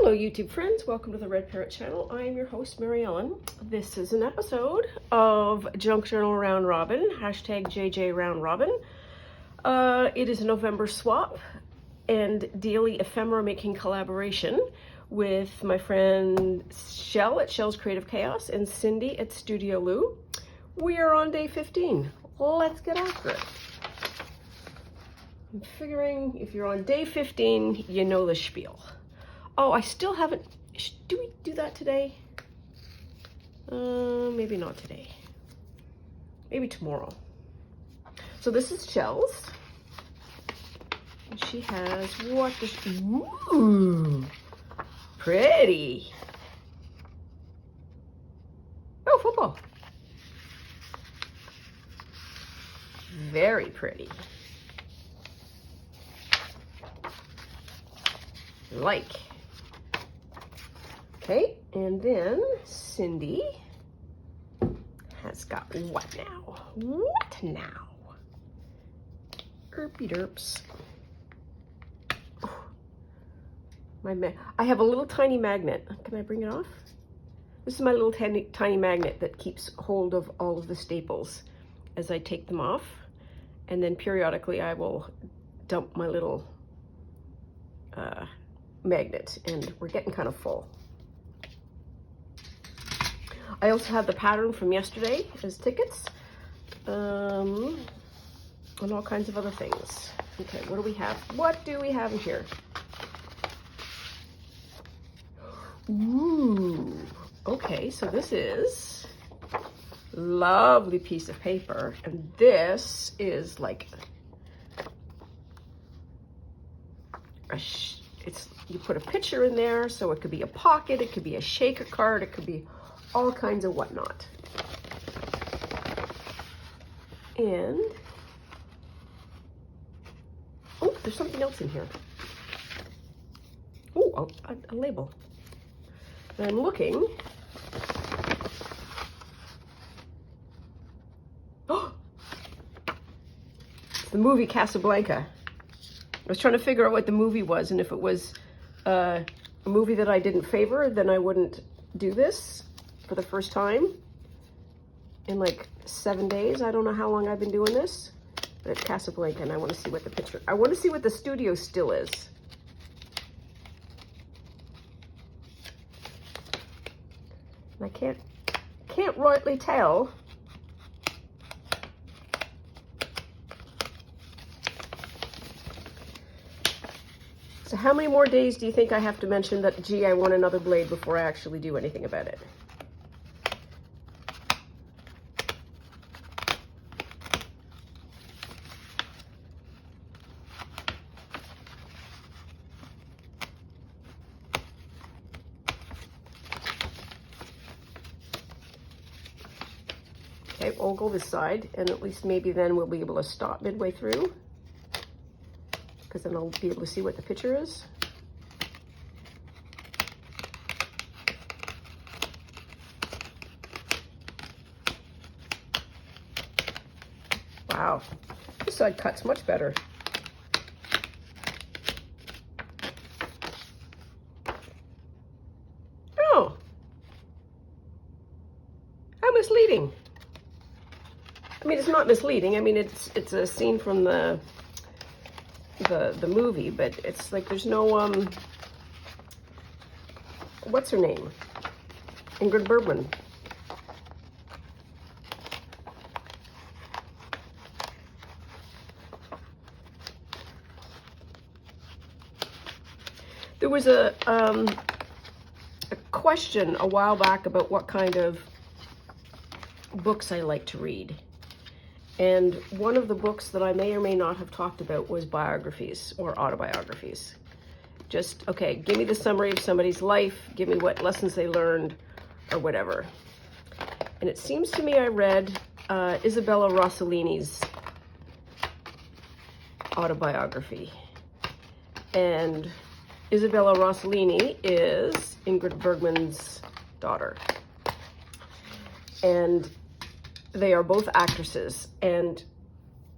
Hello YouTube friends, welcome to the Red Parrot channel. I am your host Mary Ellen. This is an episode of Junk Journal Round Robin, hashtag JJ Round Robin. It is a November swap and daily ephemera making collaboration with my friend Shell at Shell's Creative Chaos and Cindy at Studio Lou. We are on day 15. Let's get after it. I'm figuring if you're on day 15, you know the spiel. Oh, I still haven't, do we do that today? Maybe not today. Maybe tomorrow. So this is Shell's. And she has, what does she, ooh, pretty. Oh, football. Very pretty. Like. Okay, and then Cindy has got what now? What now? Erpy derps. I have a little tiny magnet. Can I bring it off? This is my little tiny magnet that keeps hold of all of the staples as I take them off. And then periodically I will dump my little magnet, and we're getting kind of full. I also have the pattern from yesterday as tickets, and all kinds of other things. Okay, what do we have? What do we have in here? Ooh, okay, so this is a lovely piece of paper, and this is like you put a picture in there, so it could be a pocket, it could be a shaker card, it could be all kinds of whatnot. And, oh, there's something else in here. Oh, a label. And I'm looking. Oh, the movie Casablanca. I was trying to figure out what the movie was, and if it was a movie that I didn't favor, then I wouldn't do this for the first time in like 7 days. I don't know how long I've been doing this, but it's Casablanca, and I want to see what the picture, I want to see what the studio still is. And I can't rightly tell. So how many more days do you think I have to mention that, gee, I want another blade before I actually do anything about it? Okay, ogle this side, and at least maybe then we'll be able to stop midway through, because then I'll be able to see what the picture is. Wow, this side cuts much better. Oh, how misleading. I mean, it's not misleading. I mean, it's a scene from the movie, but it's like there's no what's her name? Ingrid Bergman. There was a question a while back about what kind of books I like to read. And one of the books that I may or may not have talked about was biographies or autobiographies. Just, okay, give me the summary of somebody's life, give me what lessons they learned, or whatever. And it seems to me I read Isabella Rossellini's autobiography. And Isabella Rossellini is Ingrid Bergman's daughter. And they are both actresses, and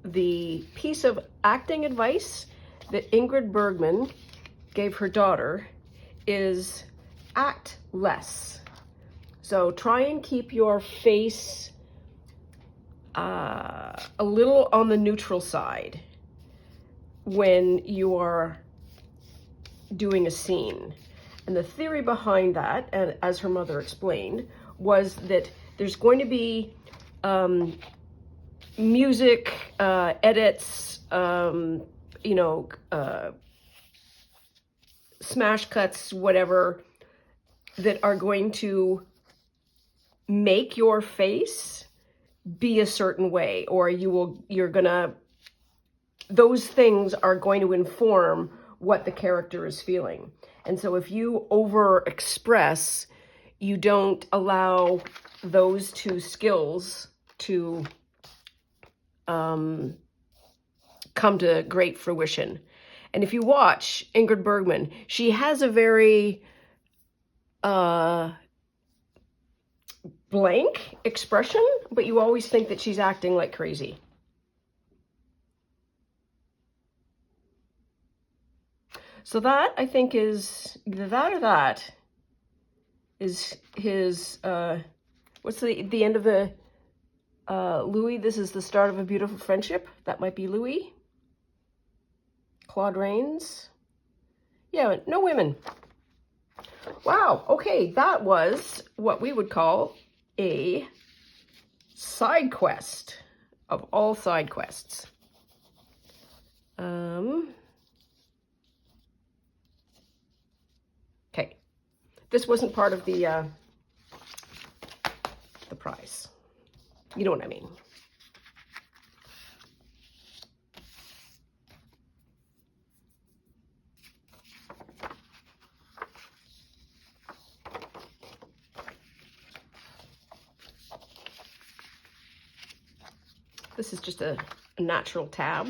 the piece of acting advice that Ingrid Bergman gave her daughter is act less. So try and keep your face a little on the neutral side when you are doing a scene. And the theory behind that, and as her mother explained, was that there's going to be music, edits, you know, smash cuts, whatever, that are going to make your face be a certain way, or those things are going to inform what the character is feeling. And so if you over express, you don't allow those two skills to come to great fruition. And if you watch Ingrid Bergman, she has a very blank expression, but you always think that she's acting like crazy. So that, I think, is either that or that is his, what's the end of the Louis? This is the start of a beautiful friendship. That might be Louis. Claude Rains. Yeah, no women. Wow, okay, that was what we would call a side quest of all side quests. Okay, this wasn't part of the prize. You know what I mean. This is just a natural tab.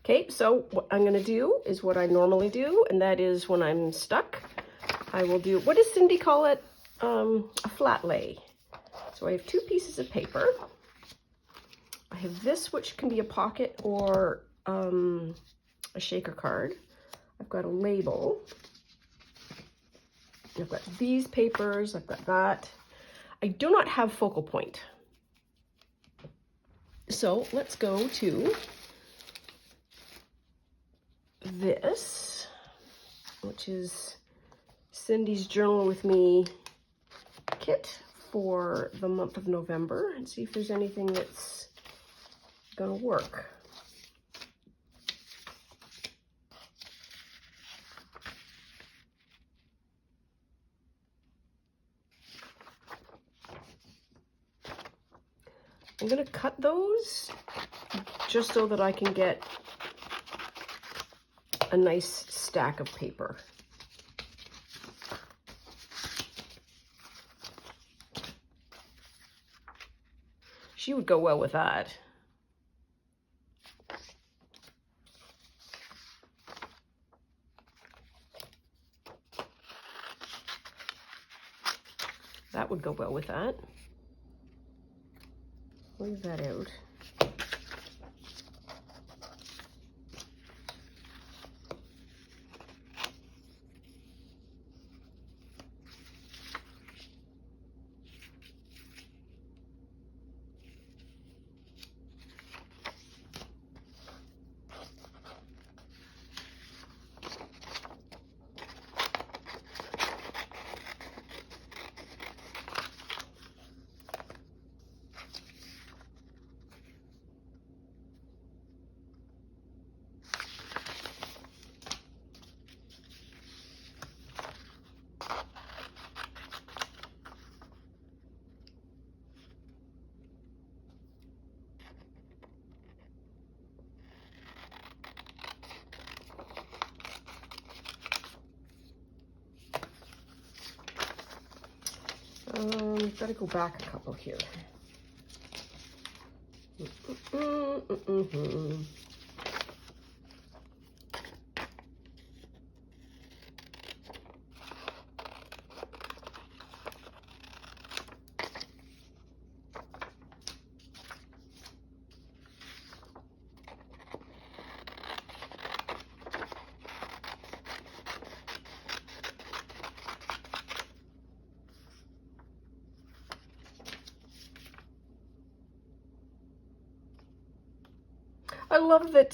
Okay, so what I'm going to do is what I normally do, and that is when I'm stuck, I will do, what does Cindy call it? A flat lay. So I have two pieces of paper. I have this, which can be a pocket or a shaker card. I've got a label. I've got these papers. I've got that. I do not have focal point. So let's go to this, which is Cindy's Journal with Me kit for the month of November, and see if there's anything that's gonna work. I'm gonna cut those just so that I can get a nice stack of paper. She would go well with that. That would go well with that. Leave that out. Gotta go back a couple here. love that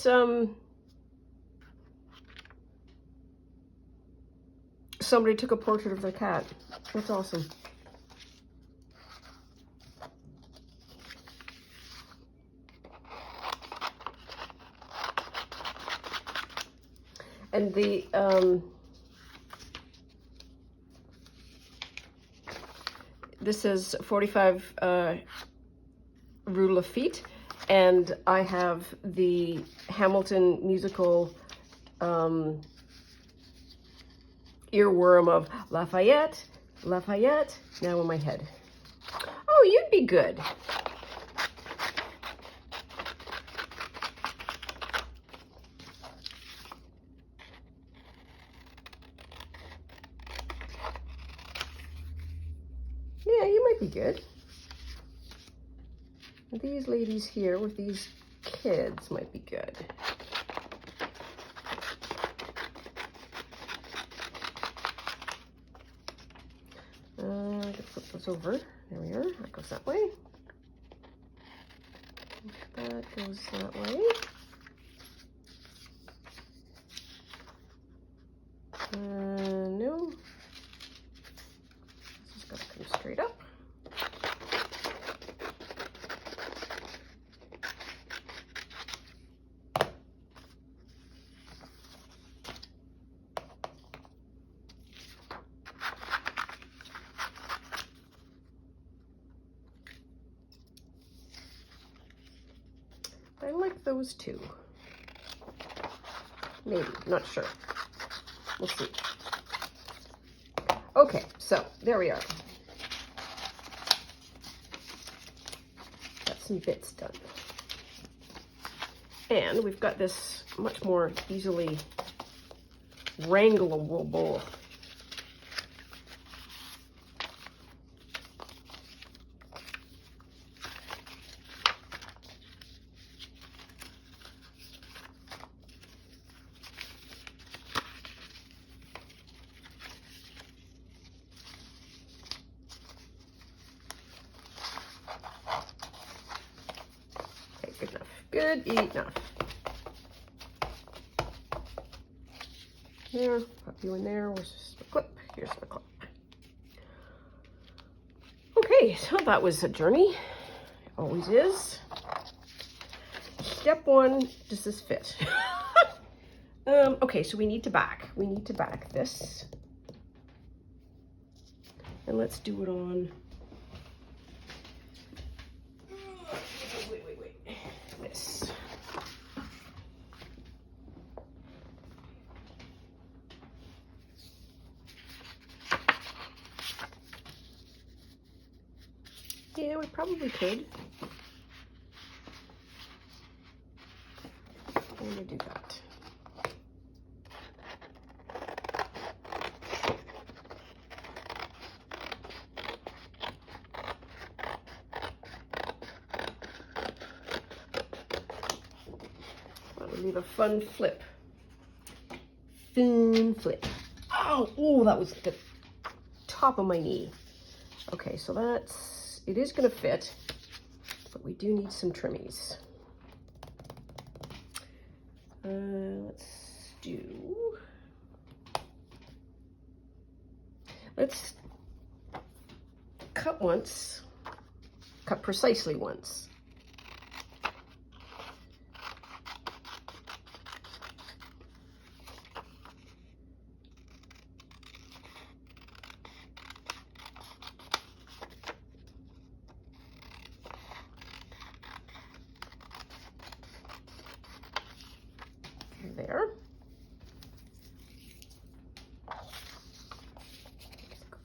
somebody took a portrait of their cat. That's awesome. And the this is 45 rule of feet, and I have the Hamilton musical earworm of Lafayette, Lafayette, now in my head. Oh, you'd be good. Yeah, you might be good. These ladies here with these kids might be good. I'm going to flip those over. There we are. That goes that way. That goes that way. No. This has got to come straight up. I like those two. Maybe, not sure. We'll see. Okay, so there we are. Got some bits done. And we've got this much more easily wrangleable bowl. Good enough. Good enough. There, pop you in there. Where's the clip? Here's the clip. Okay, so that was a journey. Always is. Step one, does this fit? Okay, so we need to back. We need to back this. And let's do it on... This. Yeah, we probably could. I'm gonna do that. That would leave a fun flip. Fun flip. Oh, that was the top of my knee. Okay, so that's, it is gonna fit, but we do need some trimmies. Let's cut once, cut precisely once. There.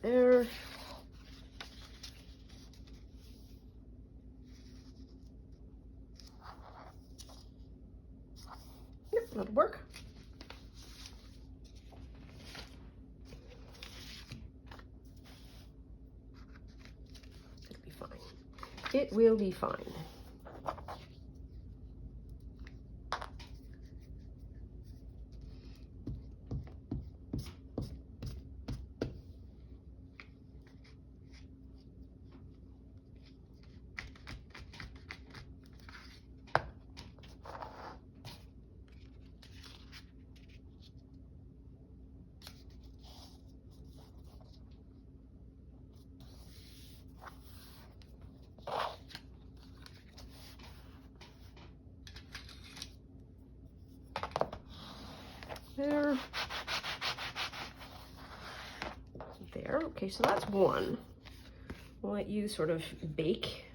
There. Yep, that'll work. It'll be fine. It will be fine. Okay, so that's one. We'll let you sort of bake.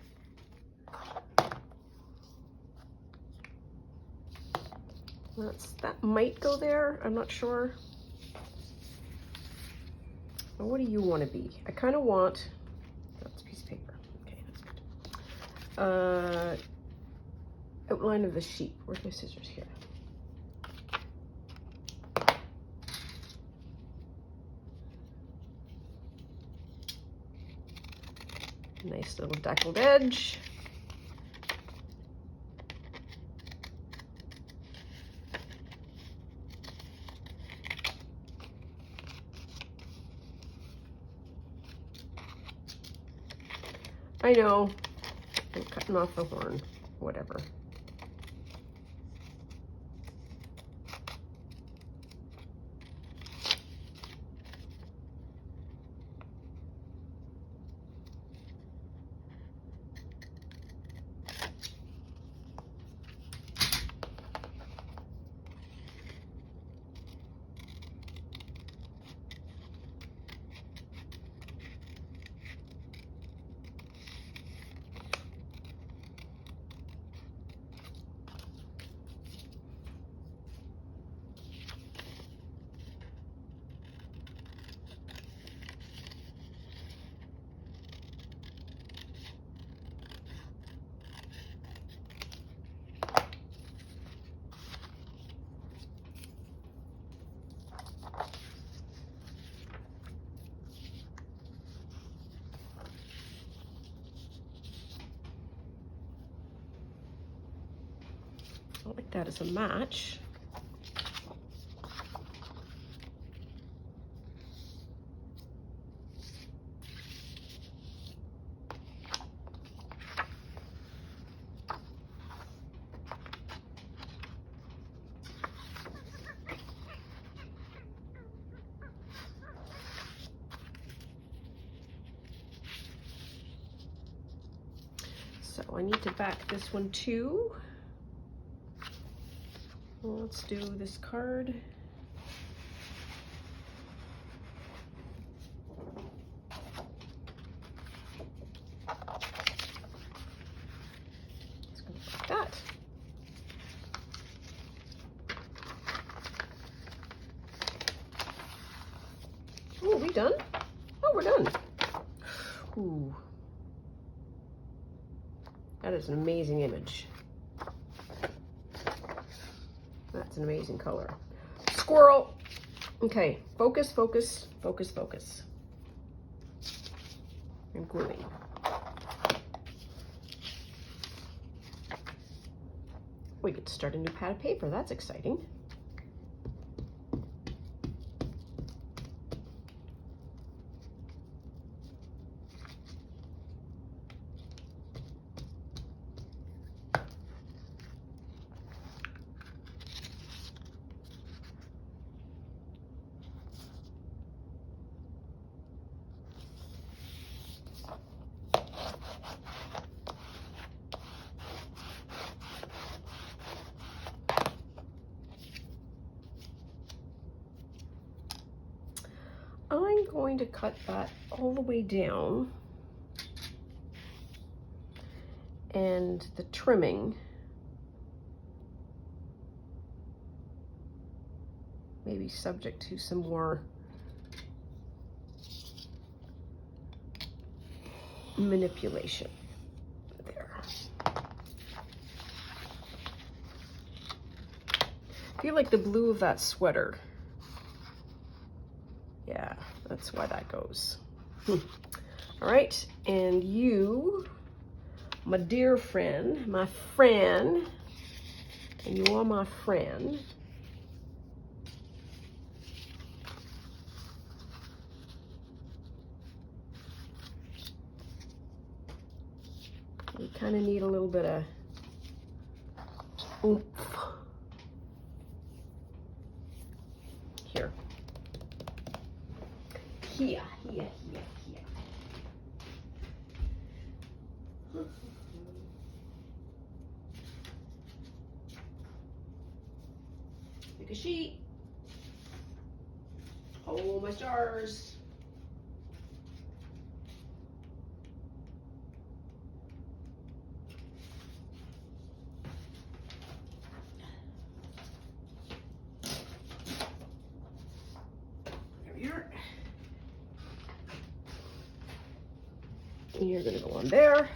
That might go there, I'm not sure. Well, what do you want to be? I kind of want, that's a piece of paper. Okay, that's good. Outline of the sheep. Where's my scissors here? Nice little deckled edge. I know, I'm cutting off the horn, whatever. I like that as a match. So I need to back this one too. Let's do this card. It's going to look like that. Oh, are we done? Oh, we're done. Ooh. That is an amazing image. That's an amazing color. Squirrel. Okay, focus, focus, focus, focus. I'm gluing. We get to start a new pad of paper. That's exciting. I'm going to cut that all the way down, and the trimming may be subject to some more manipulation there. I feel like the blue of that sweater. Yeah, that's why that goes. All right, and you, my dear friend, my friend, and you are my friend. You kind of need a little bit of oomph. Here. Here. Pick a sheet. Oh, my stars. And you're going to go on there.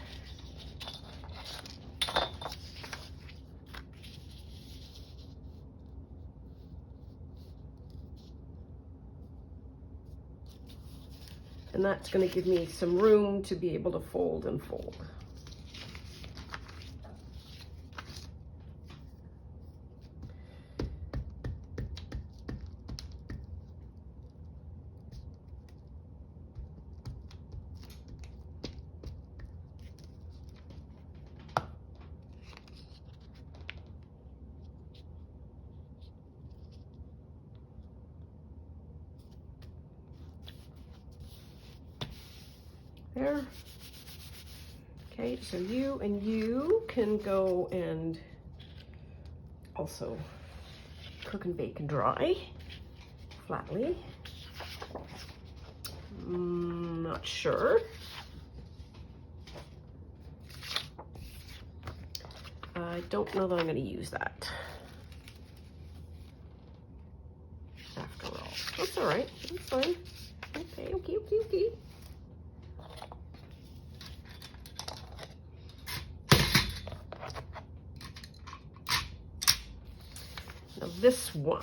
And that's going to give me some room to be able to fold and fold. There. Okay, so you and you can go and also cook and bake and dry flatly. Not sure. I don't know that I'm going to use that. After all, that's all right. That's fine. Okay, okay, okay, okay. Now this one.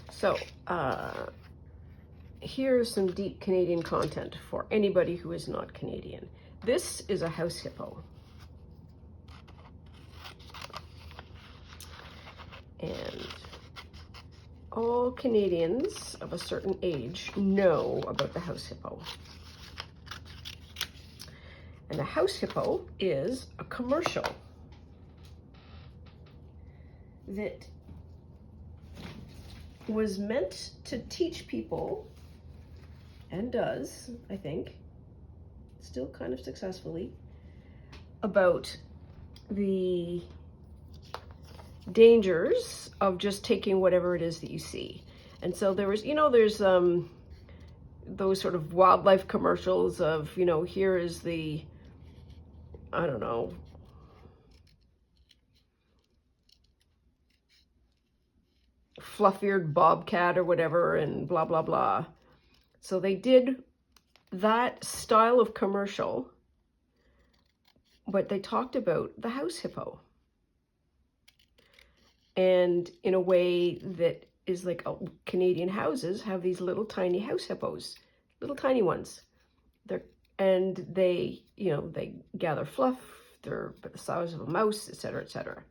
So, here's some deep Canadian content for anybody who is not Canadian. This is a house hippo. And all Canadians of a certain age know about the house hippo. And the house hippo is a commercial that was meant to teach people, and does, I think, still kind of successfully, about the dangers of just taking whatever it is that you see. And so there was, you know, there's those sort of wildlife commercials of, you know, here is the, I don't know, fluff-eared bobcat or whatever, and blah, blah, blah. So they did that style of commercial, but they talked about the house hippo. And in a way that is like Canadian houses have these little tiny house hippos, little tiny ones. And they, you know, they gather fluff, they're the size of a mouse, etc., etc.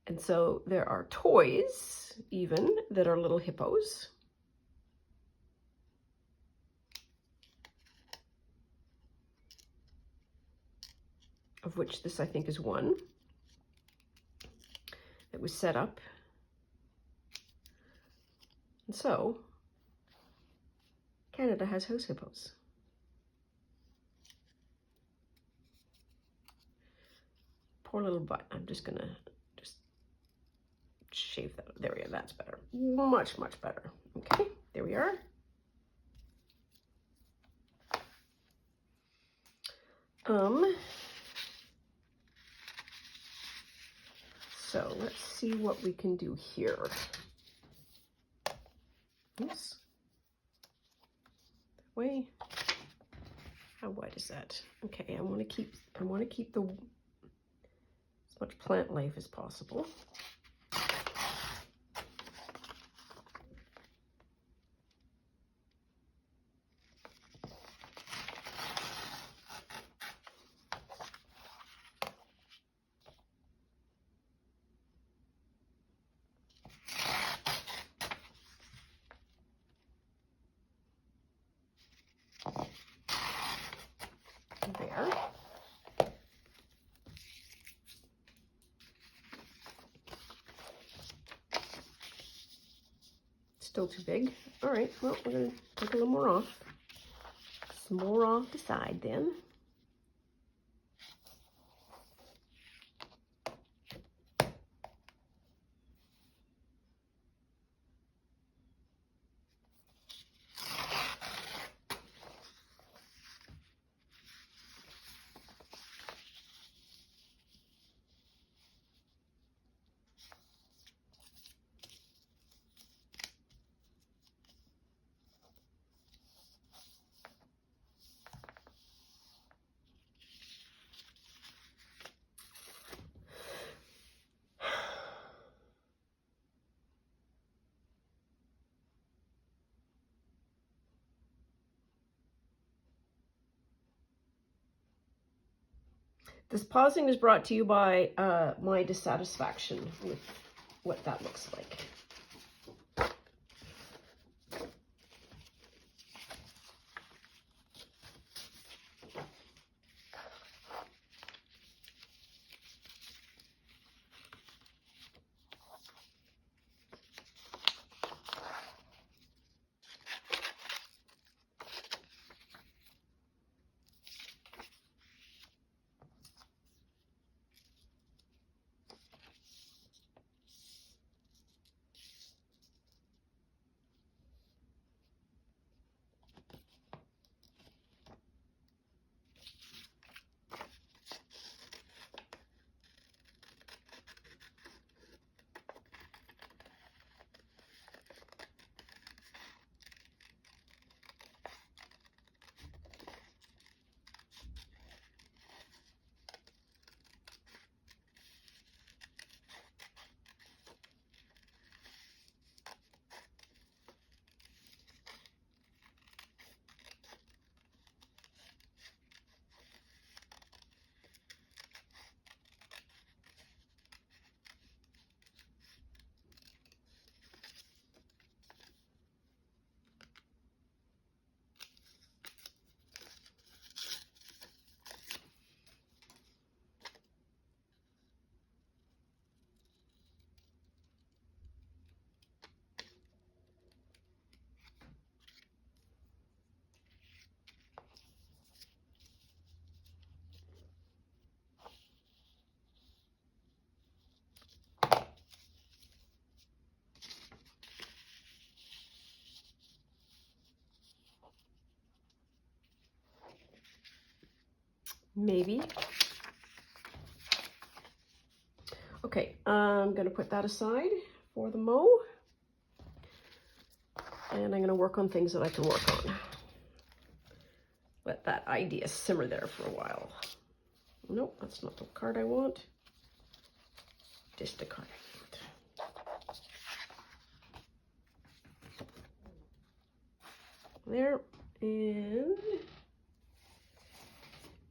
And so there are toys, even, that are little hippos. Of which this, I think, is one that was set up. And so, Canada has house hippos. Poor little butt. I'm just gonna shave that. There we go. That's better. Much, much better. Okay, there we are. So let's see what we can do here. Oops. That way. How wide is that? Okay, I want to keep the as much plant life as possible. There. Still too big. All right, well, we're gonna take a little more off. Some more off the side then. This pausing is brought to you by my dissatisfaction with what that looks like. Maybe. Okay, I'm going to put that aside for the mow. And I'm going to work on things that I can work on. Let that idea simmer there for a while. Nope, that's not the card I want. Just the card I want. There, and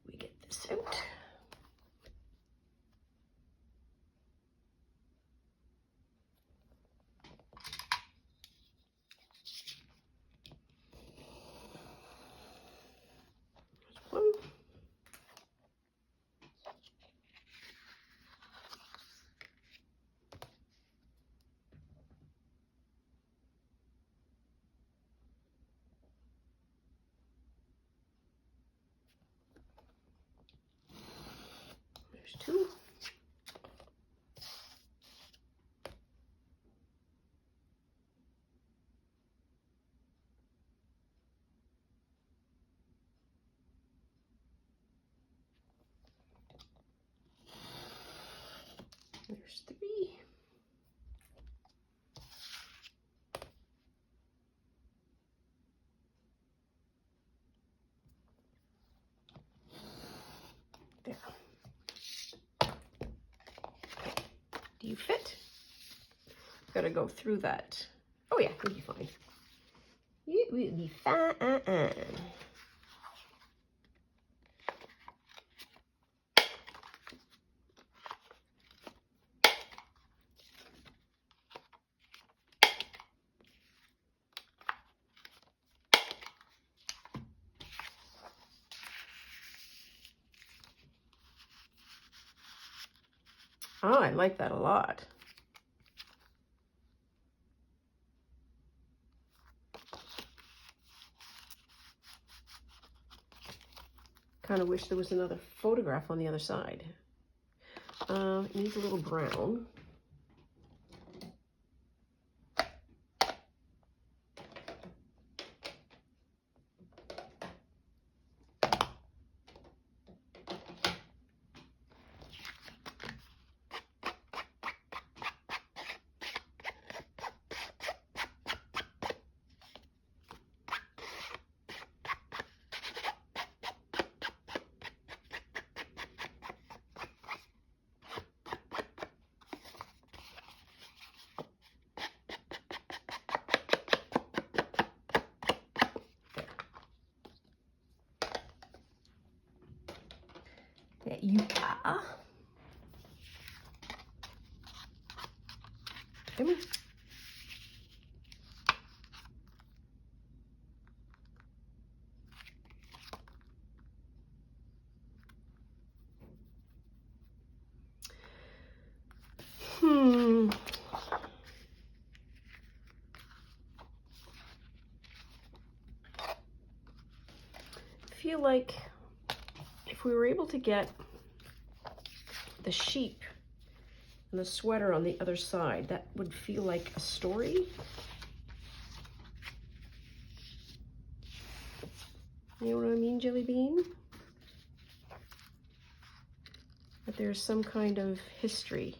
we get this out. There's one. There's two. There's three. There. Do you fit? Gotta go through that. Oh yeah, you'll be fine. You will be fine. Oh, I like that a lot. Kind of wish there was another photograph on the other side. It needs a little brown. Come here. I feel like if we were able to get the sheep and the sweater on the other side, that would feel like a story. You know what I mean, Jelly Bean? That there's some kind of history